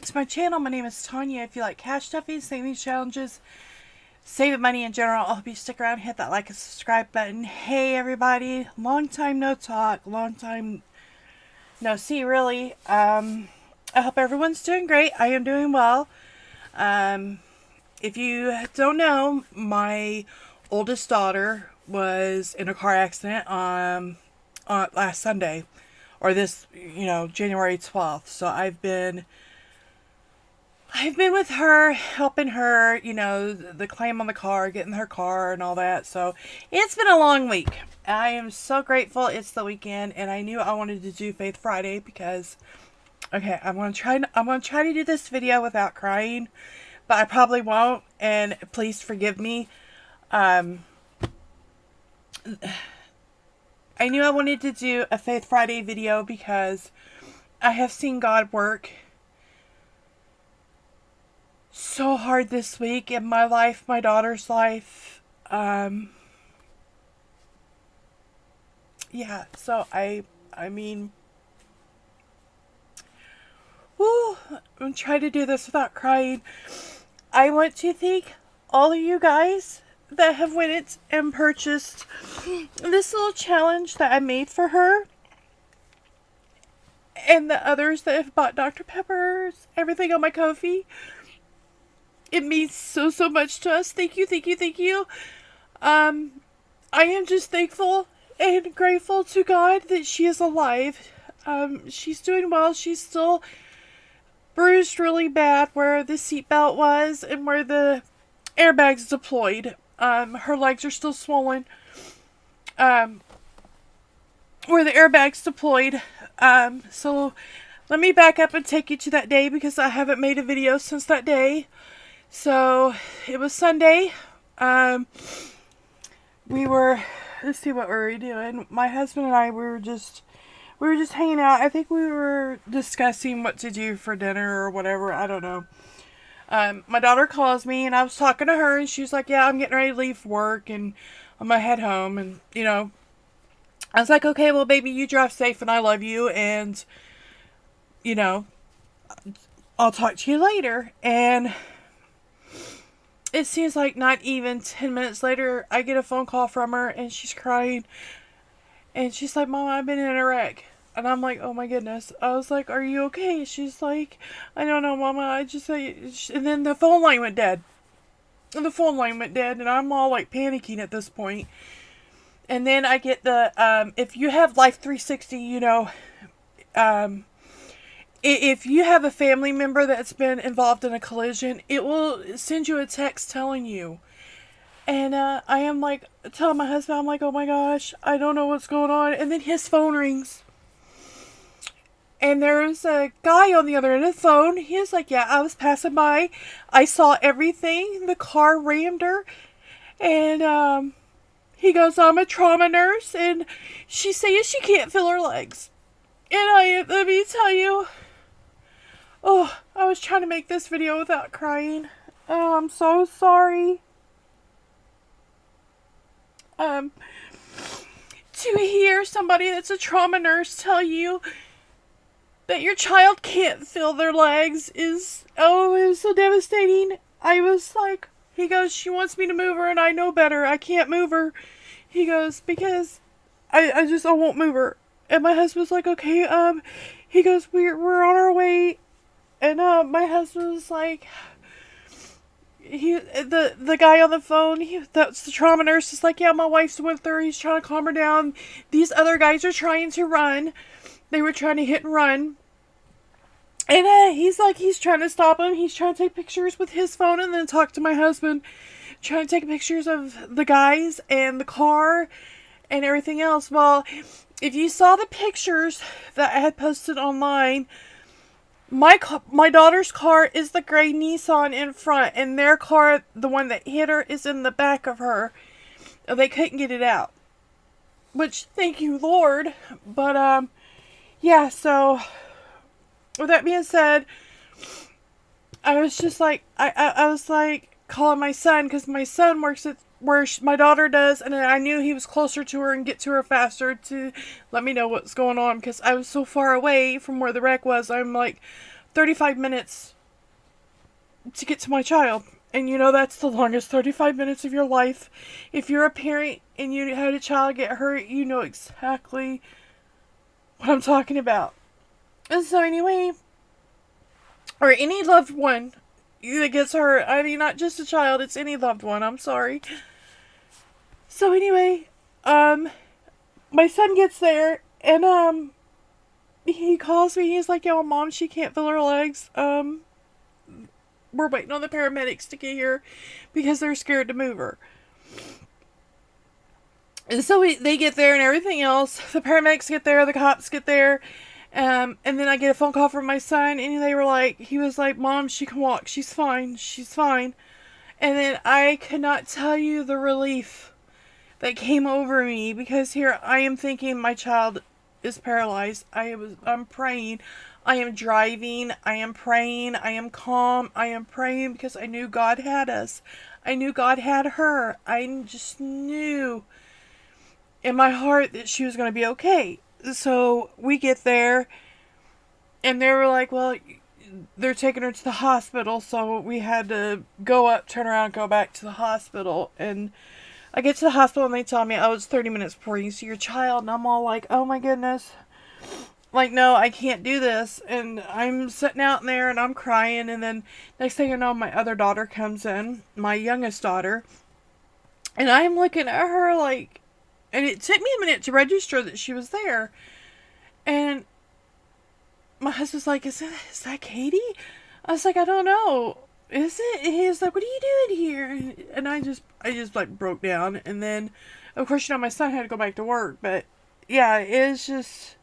back to my channel. My name is Tanya. If you like cash stuffing, savings challenges, saving money in general, I hope you stick around and hit that like and subscribe button. Hey everybody, long time no talk, long time no see really. I hope everyone's doing great. I am doing well. If you don't know, my oldest daughter was in a car accident on last Sunday, or this, January 12th. So I've been with her, helping her, the claim on the car, getting her car and all that. So it's been a long week. I am so grateful it's the weekend, and I knew I wanted to do Faith Friday because, okay, I'm gonna try to do this video without crying, but I probably won't, and please forgive me. I knew I wanted to do a Faith Friday video because I have seen God work so hard this week in my life, my daughter's life. Yeah, so I mean, woo, I'm trying to do this without crying. I want to thank all of you guys that have went and purchased this little challenge that I made for her, and the others that have bought Dr. Pepper's, everything on my Ko-fi. It means so much to us. Thank you, thank you, thank you. I am just thankful and grateful to God that she is alive. She's doing well. She's still bruised really bad where the seatbelt was and where the airbags deployed. Her legs are still swollen. Where the airbags deployed. So let me back up and take you to that day because I haven't made a video since that day. So it was Sunday. Let's see what we were doing. My husband and I, we were just hanging out. I think we were discussing what to do for dinner or whatever. I don't know. My daughter calls me and I was talking to her and she was like, yeah, I'm getting ready to leave for work and I'm gonna head home. And, I was like, okay, well, baby, you drive safe and I love you. And, I'll talk to you later. And it seems like not even 10 minutes later, I get a phone call from her and she's crying. And she's like, Mama, I've been in a wreck. And I'm like, oh my goodness. I was like, are you okay? She's like, I don't know, Mama. I just say, and then the phone line went dead. And the phone line went dead. And I'm all like panicking at this point. And then I get the, if you have Life 360, if you have a family member that's been involved in a collision, it will send you a text telling you. And I am like, telling my husband, I'm like, oh my gosh, I don't know what's going on. And then his phone rings. And there's a guy on the other end of the phone. He's like, yeah, I was passing by. I saw everything. The car rammed her. And he goes, I'm a trauma nurse. And she's saying she can't feel her legs. And let me tell you, oh, I was trying to make this video without crying. Oh, I'm so sorry. To hear somebody that's a trauma nurse tell you that your child can't feel their legs is, oh, it was so devastating. I was like, he goes, she wants me to move her and I know better. I can't move her. He goes, because I won't move her. And my husband's like, okay, he goes, we're on our way. And my husband was like, the guy on the phone, that's the trauma nurse, is like, yeah, my wife's with her. He's trying to calm her down. These other guys are trying to run. They were trying to hit and run. And he's like, he's trying to stop him. He's trying to take pictures with his phone and then talk to my husband. Trying to take pictures of the guys and the car and everything else. Well, if you saw the pictures that I had posted online, my daughter's car is the gray Nissan in front, and their car, the one that hit her, is in the back of her. They couldn't get it out. Which, thank you, Lord. But, yeah, so, with that being said, I was just like, I was like, calling my son, because my son works at where my daughter does, and I knew he was closer to her and get to her faster to let me know what's going on, because I was so far away from where the wreck was. I'm like 35 minutes to get to my child. And you know that's the longest 35 minutes of your life. If you're a parent and you had a child get hurt, you know exactly what I'm talking about. And so anyway, or any loved one that gets hurt. I mean, not just a child, it's any loved one. I'm sorry. So anyway, my son gets there and he calls me. He's like, "Yo, Mom, she can't feel her legs. We're waiting on the paramedics to get here because they're scared to move her." And so they get there and everything else. The paramedics get there, the cops get there. And then I get a phone call from my son, and he was like, "Mom, she can walk. She's fine. She's fine." And then I could not tell you the relief that came over me, because here I am thinking my child is paralyzed. I'm praying. I am driving. I am praying. I am calm. I am praying because I knew God had us. I knew God had her. I just knew in my heart that she was going to be okay. So we get there, and they were like, "Well, they're taking her to the hospital." So we had to go up, turn around, go back to the hospital. And I get to the hospital, and they tell me, "Oh, it's 30 minutes before you see your child." And I'm all like, "Oh my goodness. Like, no, I can't do this." And I'm sitting out there, and I'm crying. And then next thing you know, my other daughter comes in, my youngest daughter. And I'm looking at her like, and it took me a minute to register that she was there. And my husband's like, is that Katie? I was like, "I don't know. Is it?" And he was like, "What are you doing here?" And I just like broke down. And then, of course, my son had to go back to work. But yeah, it's just,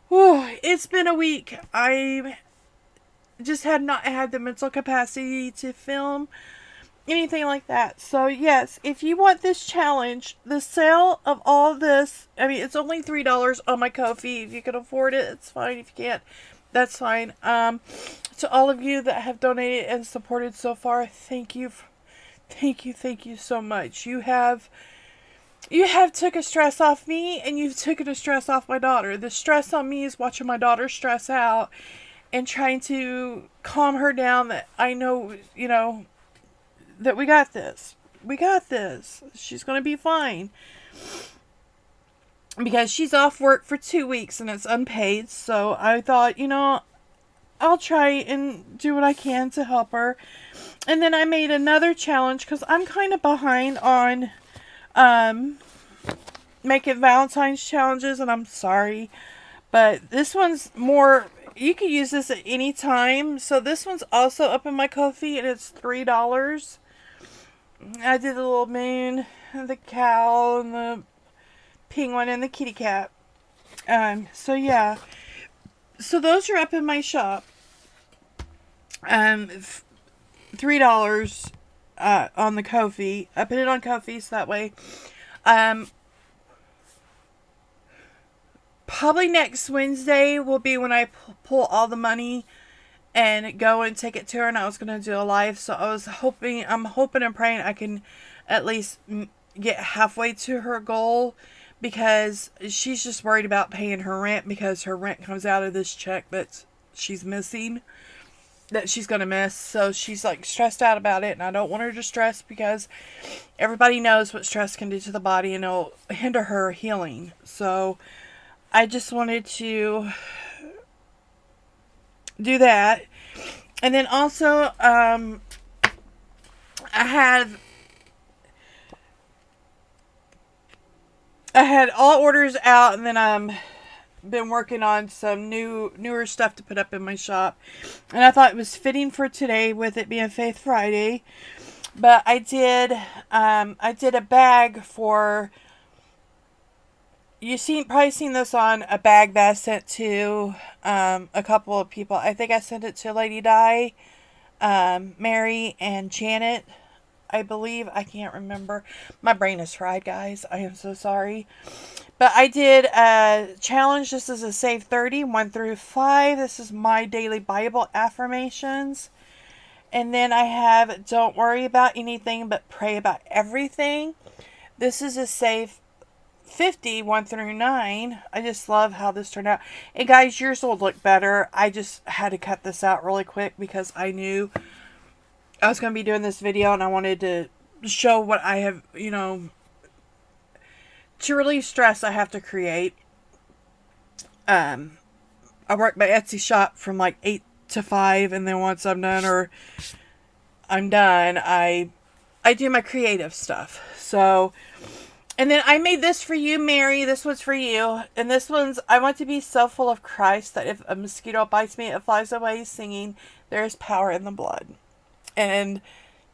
it's been a week. I just had not had the mental capacity to film anything like that. So yes, if you want this challenge, the sale of all this, I mean, it's only $3 on my Ko-fi. If you can afford it, it's fine. If you can't, that's fine. To all of you that have donated and supported so far, thank you so much. You have took a stress off me, and you've taken a stress off my daughter. The stress on me is watching my daughter stress out and trying to calm her down, that I know, that we got this. We got this. She's going to be fine. Because she's off work for 2 weeks and it's unpaid. So I thought, I'll try and do what I can to help her. And then I made another challenge because I'm kind of behind on making Valentine's challenges, and I'm sorry. But this one's more, you can use this at any time. So this one's also up in my Ko-fi, and it's $3. I did the little moon, and the cow, and the penguin, and the kitty cat. So yeah. So those are up in my shop. $3 on the Ko-fi. I put it on Ko-fi so that way. Probably next Wednesday will be when I pull all the money and go and take it to her. And I was going to do a live, so I'm hoping and praying I can at least get halfway to her goal, because she's just worried about paying her rent, because her rent comes out of this check that she's missing, that she's going to miss. So she's like stressed out about it, and I don't want her to stress, because everybody knows what stress can do to the body, and it'll hinder her healing. So I just wanted to do that. And then also, I had all orders out, and then been working on some newer stuff to put up in my shop. And I thought it was fitting for today, with it being Faith Friday. But I did a bag for, probably seen this on a bag that I sent to a couple of people. I think I sent it to Lady Di, Mary, and Janet, I believe. I can't remember. My brain is fried, guys. I am so sorry. But I did a challenge. This is a Save 30, 1 through 5. This is my daily Bible affirmations. And then I have Don't Worry About Anything, But Pray About Everything. This is a Save 50, 1 through 9. I just love how this turned out. And guys, yours will look better. I just had to cut this out really quick because I knew I was going to be doing this video and I wanted to show what I have, you know, to relieve stress I have to create. I work my Etsy shop from like 8 to 5, and then once I'm done I do my creative stuff. So, and then I made this for you, Mary. This one's for you. And this one's, I want to be so full of Christ that if a mosquito bites me, it flies away singing, there is power in the blood. And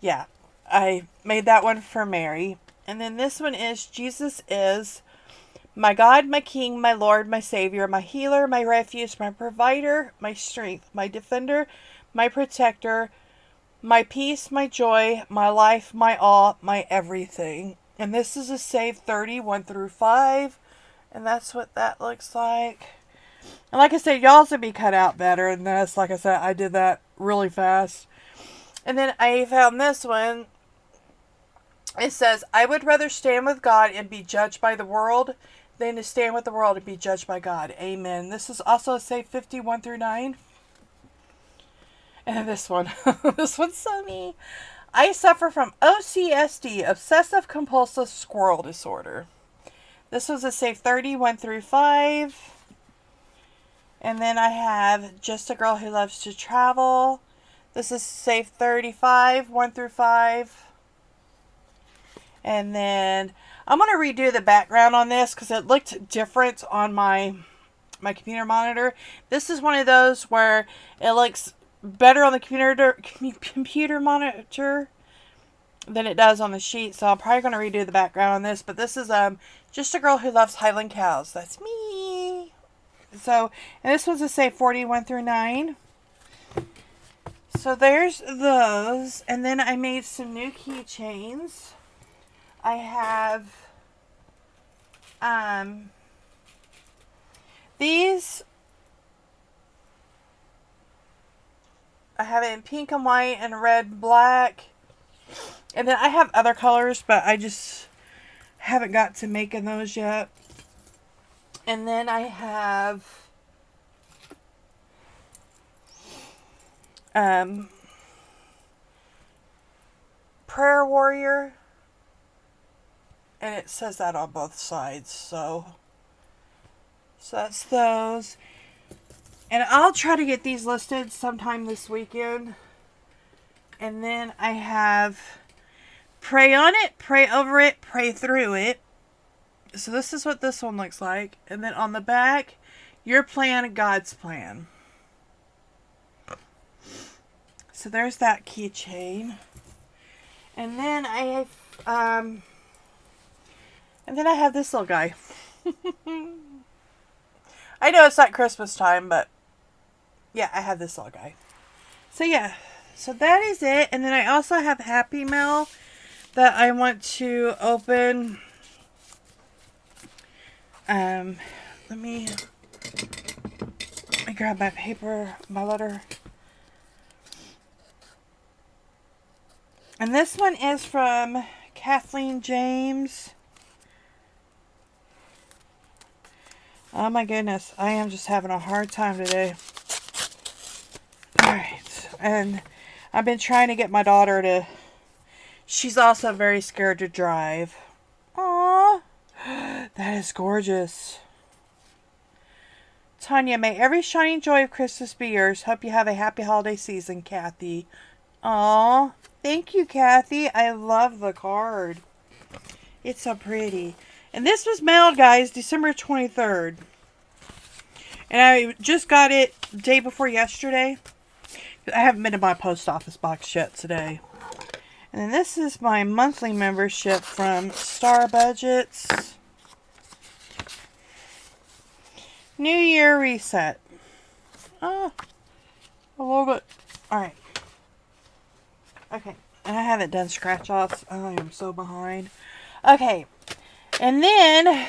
yeah, I made that one for Mary. And then this one is, Jesus is my God, my King, my Lord, my Savior, my healer, my refuge, my provider, my strength, my defender, my protector, my peace, my joy, my life, my all, my everything. And this is a Save 30, 1 through 5. And that's what that looks like. And like I said, y'all's would be cut out better than this. Like I said, I did that really fast. And then I found this one. It says, I would rather stand with God and be judged by the world than to stand with the world and be judged by God. Amen. This is also a Save 50, 1 through 9. And then this one. This one's so me. I suffer from OCSD, Obsessive Compulsive Squirrel Disorder. This was a Save 30, 1 through 5. And then I have Just a Girl Who Loves to Travel. This is Save 35, 1 through 5. And then I'm going to redo the background on this because it looked different on my computer monitor. This is one of those where it looks better on the computer monitor than it does on the sheet. So I'm probably going to redo the background on this. But this is Just a Girl Who Loves Highland Cows. That's me. So, and this was a Save 40, 1 through 9. So there's those. And then I made some new keychains. I have these. I have it in pink and white and red and black. And then I have other colors, but I just haven't got to making those yet. And then I have Prayer Warrior. And it says that on both sides. So that's those. And I'll try to get these listed sometime this weekend. And then I have Pray on It, Pray Over It, Pray Through It. So this is what this one looks like. And then on the back, Your Plan, God's Plan. So there's that keychain. And then I have this little guy. I know it's not Christmas time, but yeah, I have this little guy. So yeah, so that is it. And then I also have Happy Mail that I want to open. Let me grab my paper, my letter. And this one is from Kathleen James. Oh my goodness, I am just having a hard time today. Alright, and I've been trying to get my daughter to... She's also very scared to drive. Aww, that is gorgeous. Tanya, may every shining joy of Christmas be yours. Hope you have a happy holiday season, Kathy. Aww, thank you, Kathy. I love the card. It's so pretty. And this was mailed, guys, December 23rd. And I just got it the day before yesterday. I haven't been to my post office box yet today. And then this is my monthly membership from Star Budgets. New Year Reset. Oh, I love it. Alright. Okay. And I haven't done scratch offs. I am so behind. Okay. And then,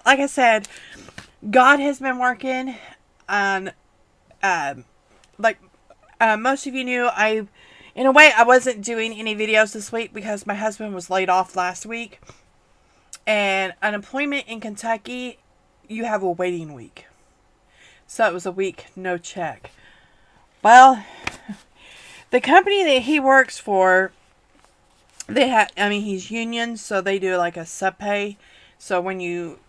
like I said, God has been working on, most of you knew, in a way, I wasn't doing any videos this week because my husband was laid off last week. And unemployment in Kentucky, you have a waiting week. So it was a week, no check. Well, the company that he works for, he's union, so they do like a sub-pay. So when you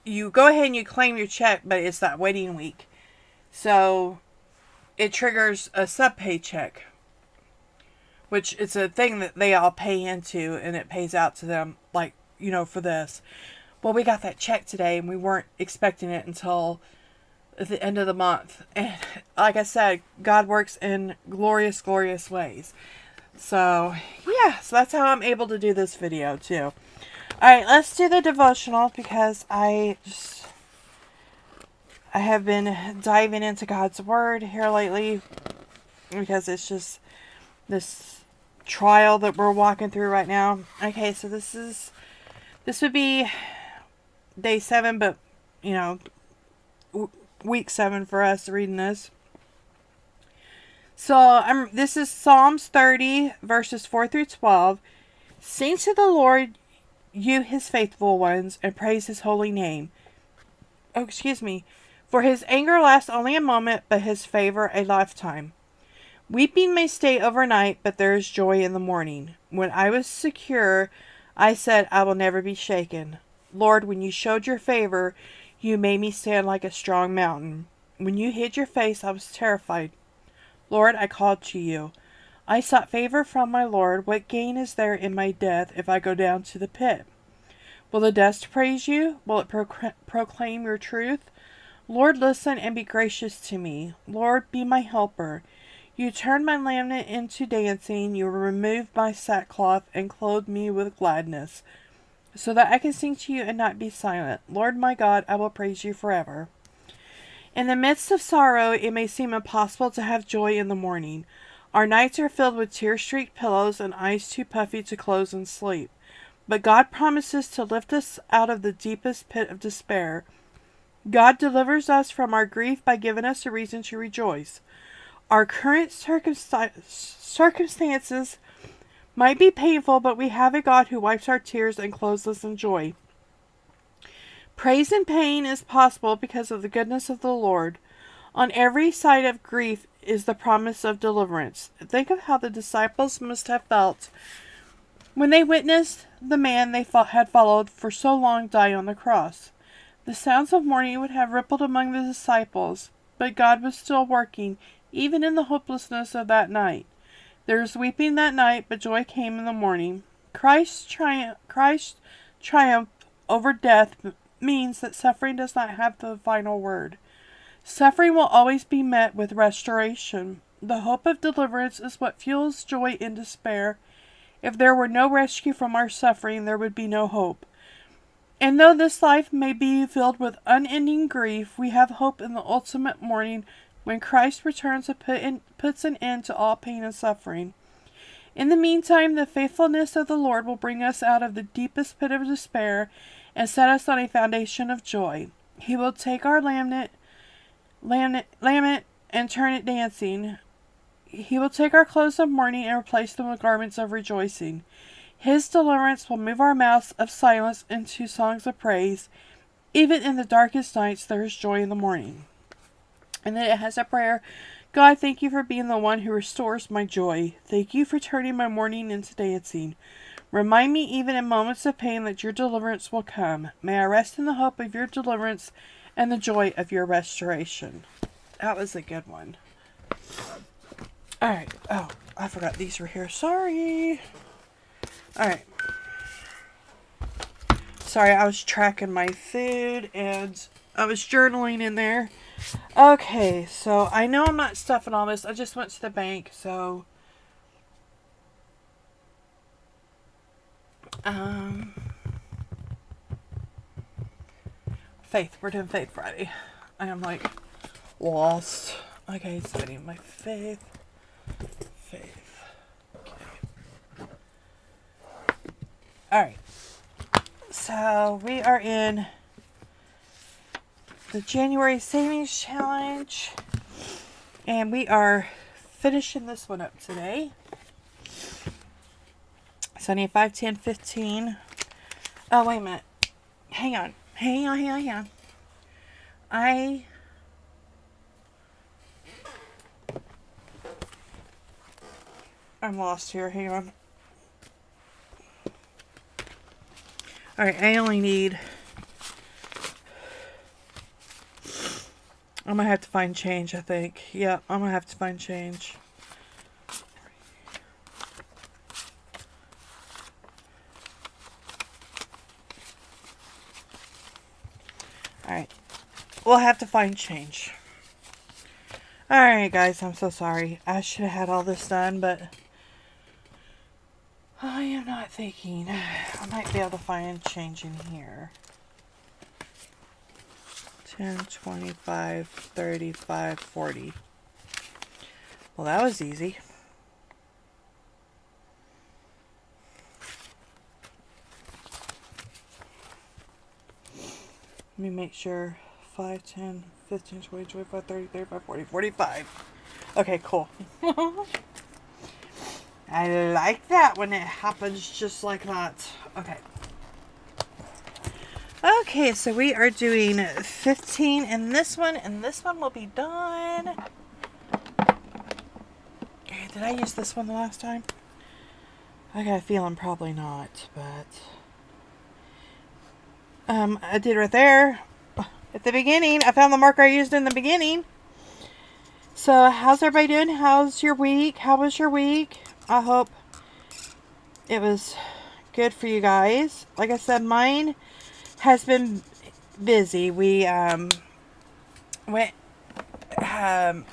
go ahead and you claim your check, but it's that waiting week. So it triggers a sub-pay check, which is a thing that they all pay into, and it pays out to them, like, for this. Well, we got that check today, and we weren't expecting it until at the end of the month. And like I said, God works in glorious, glorious ways. So, yeah, so that's how I'm able to do this video, too. Alright, let's do the devotional, because I have been diving into God's Word here lately, because it's just this trial that we're walking through right now. Okay, so this would be day 7, but, week 7 for us reading this. So, this is Psalms 30, verses 4 through 12. Sing to the Lord, you his faithful ones, and praise his holy name. Oh, excuse me. For his anger lasts only a moment, but his favor a lifetime. Weeping may stay overnight, but there is joy in the morning. When I was secure, I said, I will never be shaken. Lord, when you showed your favor, you made me stand like a strong mountain. When you hid your face, I was terrified. Lord, I called to you. I sought favor from my Lord. What gain is there in my death if I go down to the pit? Will the dust praise you? Will it proclaim your truth? Lord, listen and be gracious to me. Lord, be my helper. You turned my lament into dancing. You removed my sackcloth and clothed me with gladness, so that I can sing to you and not be silent. Lord my God, I will praise you forever. In the midst of sorrow, it may seem impossible to have joy in the morning. Our nights are filled with tear-streaked pillows and eyes too puffy to close and sleep. But God promises to lift us out of the deepest pit of despair. God delivers us from our grief by giving us a reason to rejoice. Our current circumstances might be painful, but we have a God who wipes our tears and clothes us in joy. Praise in pain is possible because of the goodness of the Lord. On every side of grief is the promise of deliverance. Think of how the disciples must have felt when they witnessed the man they had followed for so long die on the cross. The sounds of mourning would have rippled among the disciples, but God was still working, even in the hopelessness of that night. There was weeping that night, but joy came in the morning. Christ's triumph over death means that suffering does not have the final word. Suffering will always be met with restoration. The hope of deliverance is what fuels joy in despair. If there were no rescue from our suffering, there would be no hope. And though this life may be filled with unending grief, we have hope in the ultimate morning when Christ returns and puts an end to all pain and suffering. In the meantime, the faithfulness of the Lord will bring us out of the deepest pit of despair and set us on a foundation of joy. He will take our lament and turn it dancing. He will take our clothes of mourning and replace them with garments of rejoicing. His deliverance will move our mouths of silence into songs of praise. Even in the darkest nights, there is joy in the morning. And then it has a prayer. God, thank you for being the one who restores my joy. Thank you for turning my mourning into dancing. Remind me even in moments of pain that your deliverance will come. May I rest in the hope of your deliverance and the joy of your restoration. That was a good one. Alright. Oh, I forgot these were here. Sorry. Alright. Sorry, I was tracking my food and I was journaling in there. Okay, so I know I'm not stuffing all this. I just went to the bank, so Faith. We're doing Faith Friday. I am like lost. Okay, so I need my Faith. Okay. Alright. So we are in the January Savings Challenge, and we are finishing this one up today. So I need 5, 10, 15. Oh, wait a minute. Hang on. Hang on. I'm lost here. Hang on. Alright, I only need... I'm gonna have to find change, I think. Yeah, I'm gonna have to find change. Alright. We'll have to find change. Alright, guys, I'm so sorry. I should have had all this done, but... I am not thinking. I might be able to find change in here. 10, 25, 35, 40. Well, that was easy. Let me make sure. 5, 10, 15, 20, 25, 30, 35, 40, 45. Okay, cool. I like that when it happens just like that. Okay. Okay, so we are doing 15 in this one, and this one will be done. Okay, did I use this one the last time? I got a feeling probably not, but... I did right there. At the beginning. I found the marker I used in the beginning. So, how's everybody doing? How's your week? How was your week? I hope it was good for you guys. Like I said, mine has been busy. We went had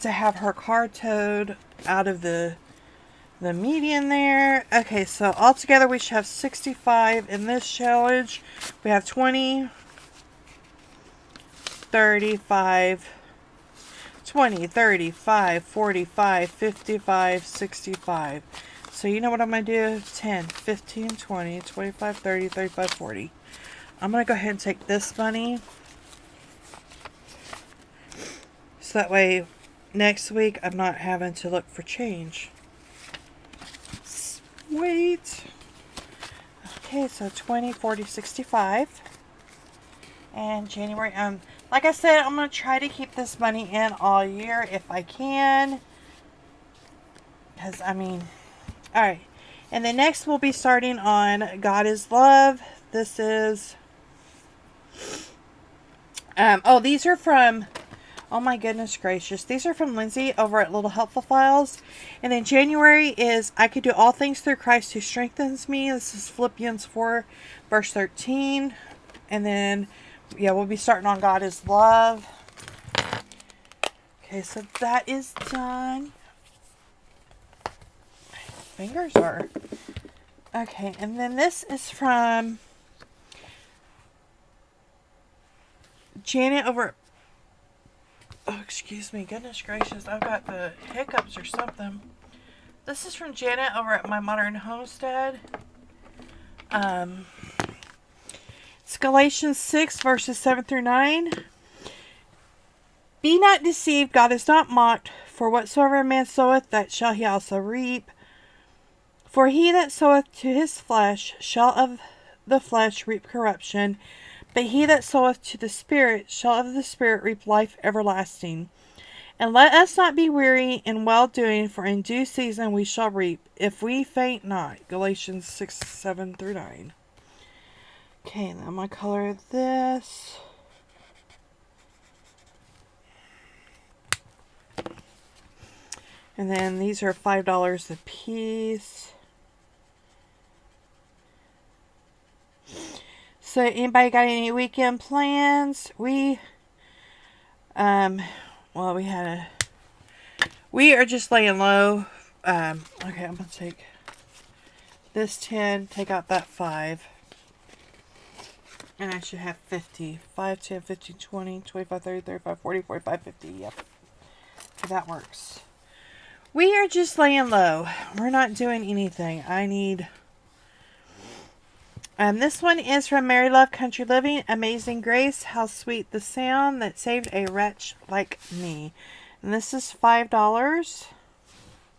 to have her car towed out of the median there. Okay, so altogether we should have 65 in this challenge. We have 20, 35, 20, 35, 45, 55, 65. So you know what I'm going to do? 10, 15, 20, 25, 30, 35, 40. I'm going to go ahead and take this money. So that way next week I'm not having to look for change. Sweet. Okay, so 20, 40, 65. And January, like I said, I'm going to try to keep this money in all year if I can. Because, I mean, alright. And then next we'll be starting on God is Love. This is, oh, these are from, oh my goodness gracious. These are from Lindsay over at Little Helpful Files. And then January is, I could do all things through Christ who strengthens me. This is Philippians 4, verse 13. And then, yeah, we'll be starting on God is Love. Okay, so that is done. My fingers are... Okay, and then this is from Janet over... Oh, excuse me. Goodness gracious. I've got the hiccups or something. This is from Janet over at My Modern Homestead. It's Galatians 6, verses 7 through 9. Be not deceived, God is not mocked, for whatsoever a man soweth, that shall he also reap. For he that soweth to his flesh shall of the flesh reap corruption, but he that soweth to the Spirit shall of the Spirit reap life everlasting. And let us not be weary in well-doing, for in due season we shall reap, if we faint not. Galatians 6, 7 through 9. Okay, now I'm going to color this. And then these are $5 a piece. So anybody got any weekend plans? We are just laying low. Okay, I'm going to take this 10, take out that 5. And I should have 50. 5, 10, 15, 20, 25, 30, 35, 40, 45, 50. Yep. Okay, that works. We are just laying low. We're not doing anything. I need... this one is from Mary Love Country Living. Amazing Grace, how sweet the sound that saved a wretch like me. And this is $5.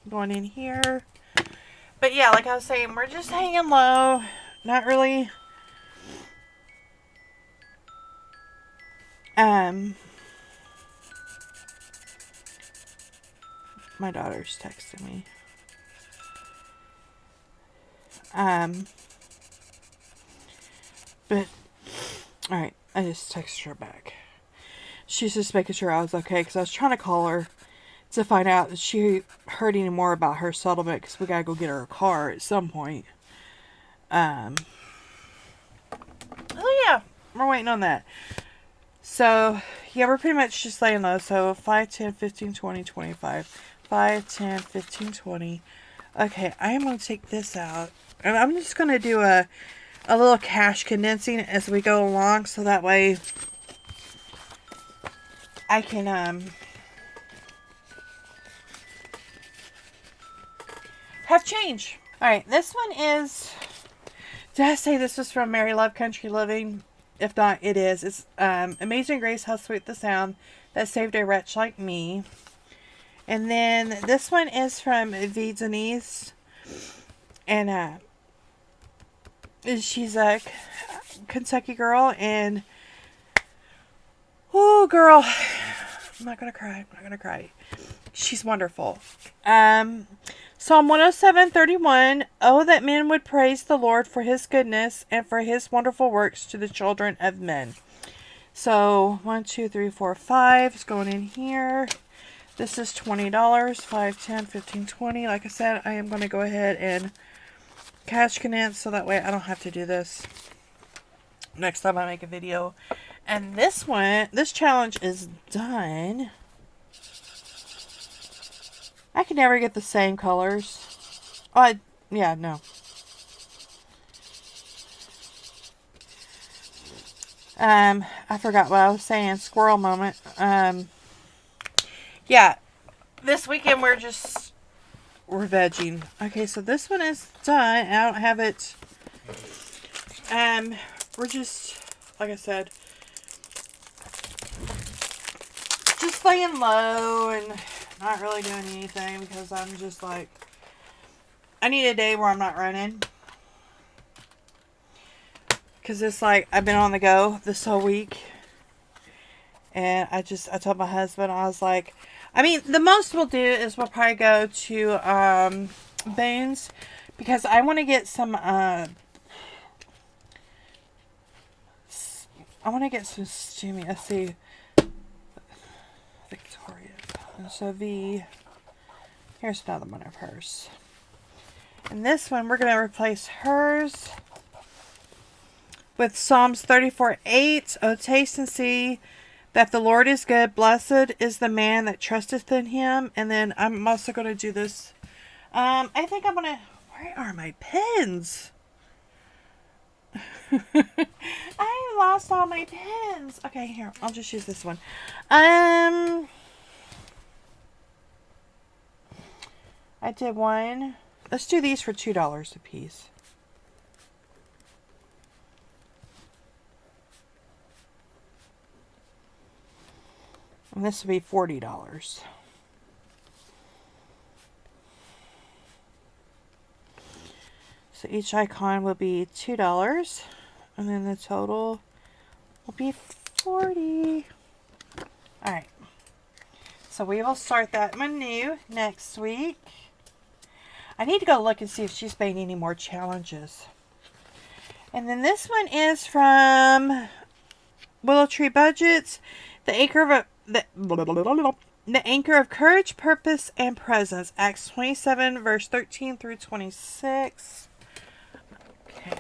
Going in here. But yeah, like I was saying, we're just hanging low. Not really. My daughter's texting me. But, alright, I just texted her back. She's just making sure I was okay, because I was trying to call her to find out if she heard any more about her settlement, because we gotta go get her a car at some point. Oh yeah, we're waiting on that. So, yeah, we're pretty much just laying low. So, 5, 10, 15, 20, 25. 5, 10, 15, 20. Okay, I am going to take this out. And I'm just going to do a little cash condensing as we go along. So that way I can have change. Alright, this one is... Did I say this was from Mary Love Country Living? If not, it is. It's Amazing Grace, How Sweet the Sound That Saved a Wretch Like Me. And then this one is from Denise. And she's a Kentucky girl. And, oh, girl. I'm not going to cry. I'm not going to cry. She's wonderful. Psalm 107:31. Oh, that men would praise the Lord for his goodness and for his wonderful works to the children of men. So, 1, 2, 3, 4, 5 is going in here. This is $20. 5, 10, 15, 20. Like I said, I am going to go ahead and cash condense so that way I don't have to do this next time I make a video. And this one, this challenge is done. I can never get the same colors. Oh, yeah, no. I forgot what I was saying. Squirrel moment. Yeah. This weekend we're vegging. Okay, so this one is done. I don't have it. We're just, like I said, just laying low and not really doing anything because I'm just like, I need a day where I'm not running. Because it's like, I've been on the go this whole week. And I told my husband, I was like, I mean, the most we'll do is we'll probably go to Boone's. Because I want to get some, I want to get some steamy, let's see, Victoria. And so here's another one of hers. And this one, we're going to replace hers with Psalms 34:8. Oh, taste and see that the Lord is good. Blessed is the man that trusteth in him. And then I'm also going to do this. I think I'm going to... Where are my pens? I lost all my pens. Okay, here. I'll just use this one. I did one. Let's do these for $2 a piece. And this will be $40. So each icon will be $2. And then the total will be $40. Alright. So we will start that menu next week. I need to go look and see if she's made any more challenges. And then this one is from Willow Tree Budgets. The anchor of courage, purpose, and presence. Acts 27, verse 13 through 26. Okay.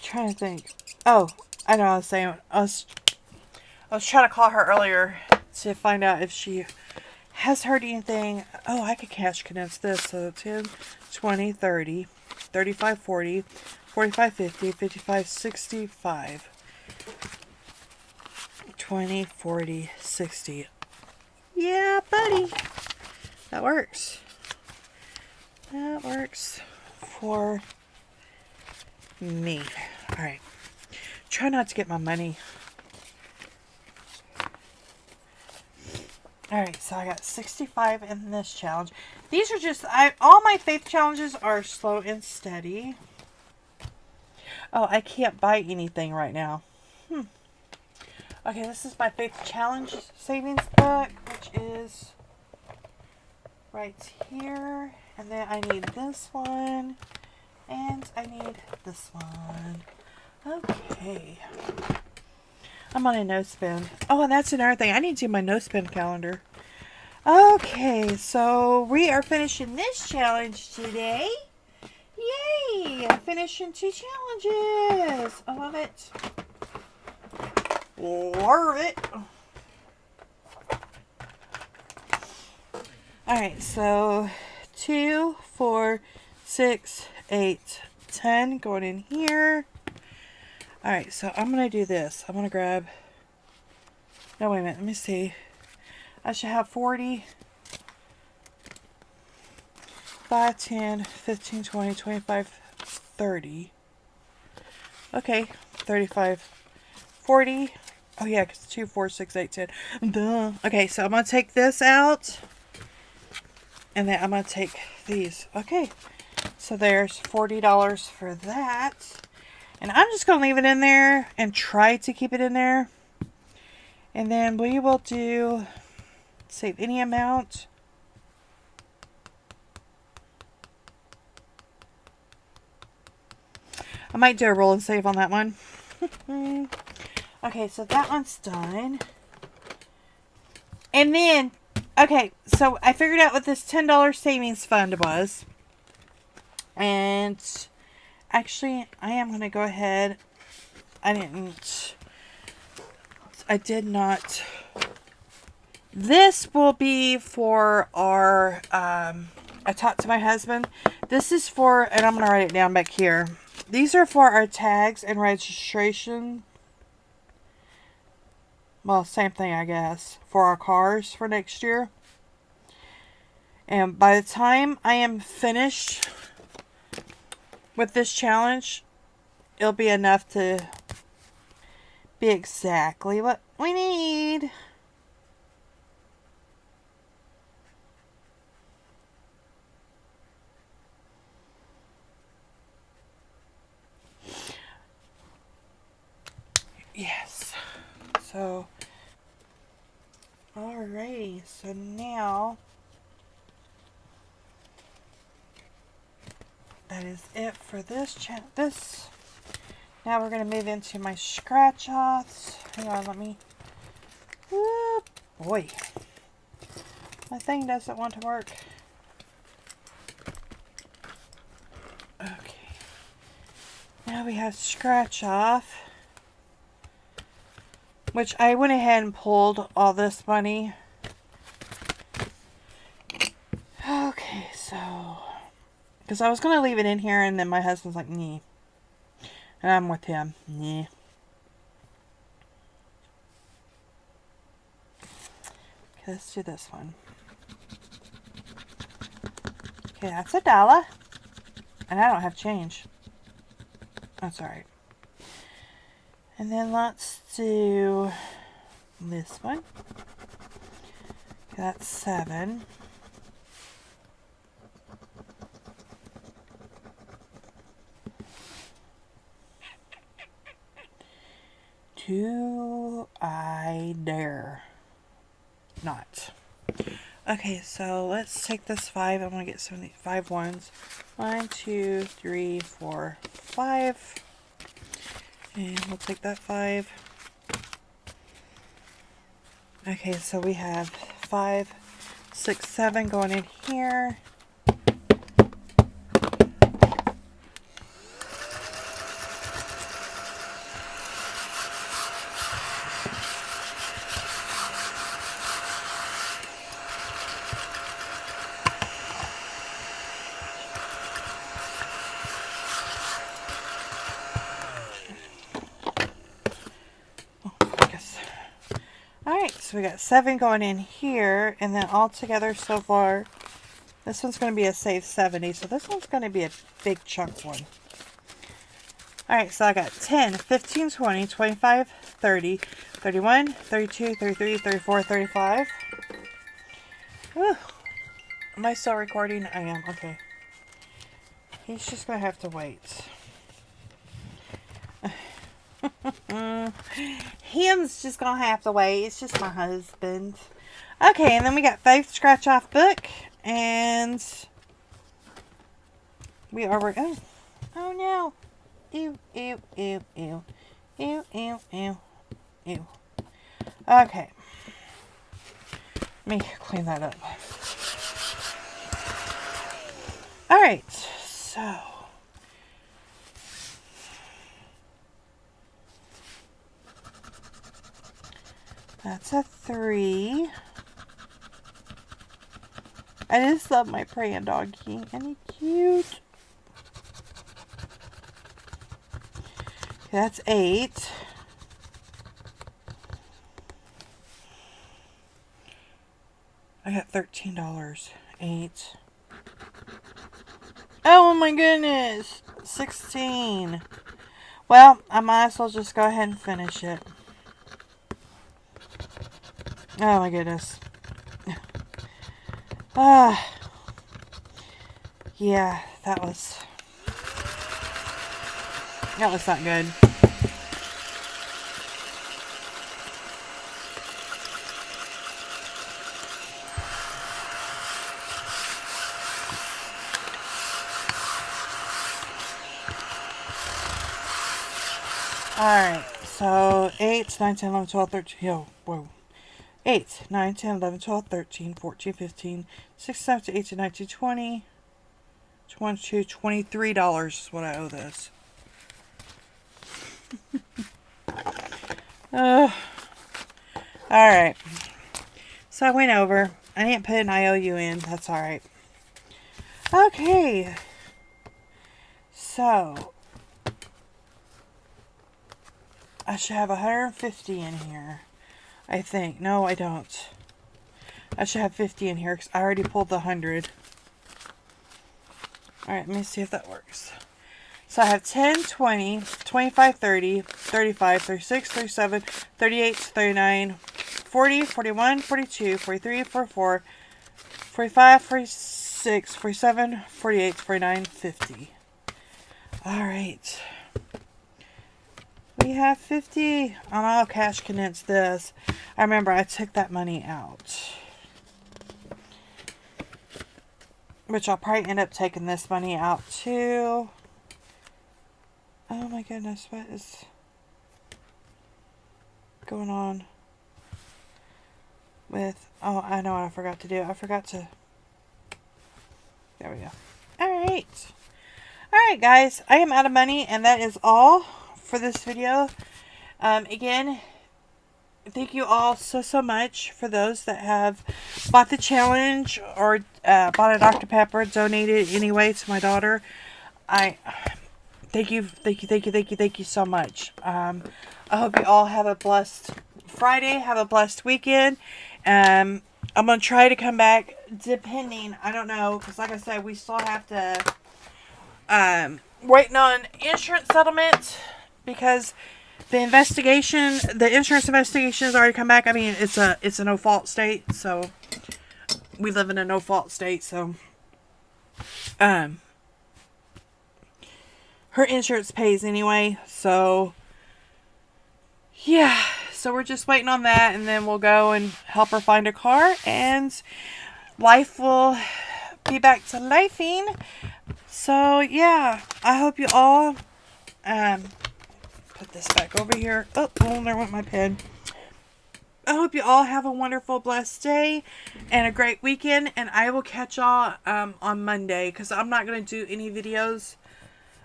Trying to think. Oh, I know what I was saying. I was trying to call her earlier to find out if she has heard anything. Oh, I could cash condense this. So 10, 20, 30, 35, 40, 45, 50, 55, 65. 20, 40, 60. Yeah, buddy. That works. That works for me. Alright. Try not to get my money Alright, so I got 65 in this challenge. These are just, all my faith challenges are slow and steady. Oh, I can't buy anything right now. Okay, this is my faith challenge savings book, which is right here. And then I need this one. And I need this one. Okay. I'm on a no spend. Oh, and that's another thing. I need to do my no spend calendar. Okay, so we are finishing this challenge today. Yay! I'm finishing 2 challenges. I love it. Love it. Alright, so 2, 4, 6, 8, 10 going in here. Alright, so I'm going to do this. I'm going to grab... No, wait a minute. Let me see. I should have 40, 5, 10, 15, 20, 25, 30. Okay, 35, 40. Oh yeah, because 2, 4, 6, 8, 10. Duh. Okay, so I'm going to take this out. And then I'm going to take these. Okay, so there's $40 for that. And I'm just going to leave it in there and try to keep it in there. And then we will do... Save any amount. I might do a roll and save on that one. Okay, so that one's done. And then, okay, so I figured out what this $10 savings fund was. And actually, I am going to go ahead. I did not... This will be for our, I talked to my husband. This is for, and I'm going to write it down back here. These are for our tags and registration. Well, same thing, I guess. For our cars for next year. And by the time I am finished with this challenge, it'll be enough to be exactly what we need. Yes. So, alrighty. So now, that is it for this Now we're going to move into my scratch offs. Hang on, let me. Whoop, boy. My thing doesn't want to work. Okay. Now we have scratch off. Which I went ahead and pulled all this money. Okay, so... Because I was going to leave it in here and then my husband's like, nee. And I'm with him. Nee. Okay, let's do this one. Okay, that's $1. And I don't have change. That's alright. And then let's do this one. That's 7. Do I dare not? Okay, so let's take this 5. I'm going to get 5 ones. 1, 2, 3, 4, 5. And we'll take that 5. Okay, so we have 5, 6, 7 going in here. So we got 7 going in here, and then all together so far, this one's going to be a save 70, so this one's going to be a big chunk one. Alright, so I got 10, 15, 20, 25, 30, 31, 32, 33, 34, 35. Whew. Am I still recording? I am. Okay. He's just going to have to wait. Him's just going to have to wait. It's just my husband. Okay, and then we got Faith Scratch Off Book. And we are... Oh no. Ew, ew, ew, ew. Ew, ew, ew, ew. Okay. Let me clean that up. Alright, so... That's a 3. I just love my praying doggy. Isn't he cute? That's 8. I got $13. 8. Oh my goodness. 16. Well, I might as well just go ahead and finish it. Oh my goodness. Yeah, that was not good. Alright, so 8, 9, 10, 11, 12, 13, yo, whoa. 8, 9, 10, 11, 12, 13, 14, 15, 16, 17, 18, 19, 20, 22, $23 is what I owe this. Alright. So I went over. I didn't put an IOU in. That's alright. Okay. So I should have 150 in here. I think. No, I don't. I should have 50 in here because I already pulled the 100. Alright, let me see if that works. So I have 10, 20, 25, 30, 35, 36, 37, 38, 39, 40, 41, 42, 43, 44, 45, 46, 47, 48, 49, 50. Alright. We have 50. I'll cash condense this. I remember I took that money out. Which I'll probably end up taking this money out too. Oh my goodness, what is going on with... Oh, I know what I forgot to do. I forgot to... There we go. Alright. Alright guys, I am out of money and that is all for this video. Again, thank you all so much for those that have bought the challenge or bought a Dr. Pepper, donated anyway to my daughter. Thank you so much. I hope you all have a blessed Friday, have a blessed weekend. I'm going to try to come back depending, I don't know, because like I said, we still have to, waiting on insurance settlement because the insurance investigation has already come back. I mean, it's a no-fault state, so we live in a no-fault state, so, her insurance pays anyway, so, yeah, so we're just waiting on that, and then we'll go and help her find a car, and life will be back to lifing. So, yeah, I hope you all, put this back over here. Oh, there went my pen. I hope you all have a wonderful, blessed day and a great weekend, and I will catch y'all, on Monday, because I'm not going to do any videos.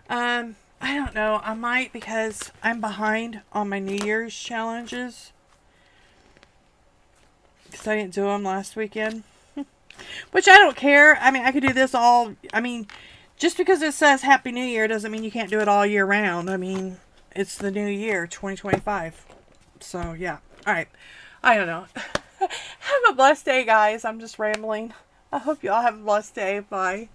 I don't know. I might because I'm behind on my New Year's challenges. Because I didn't do them last weekend. Which I don't care. I mean, I could do this all... I mean, just because it says Happy New Year doesn't mean you can't do it all year round. I mean, it's the new year, 2025. So, yeah. Alright. I don't know. Have a blessed day, guys. I'm just rambling. I hope you all have a blessed day. Bye.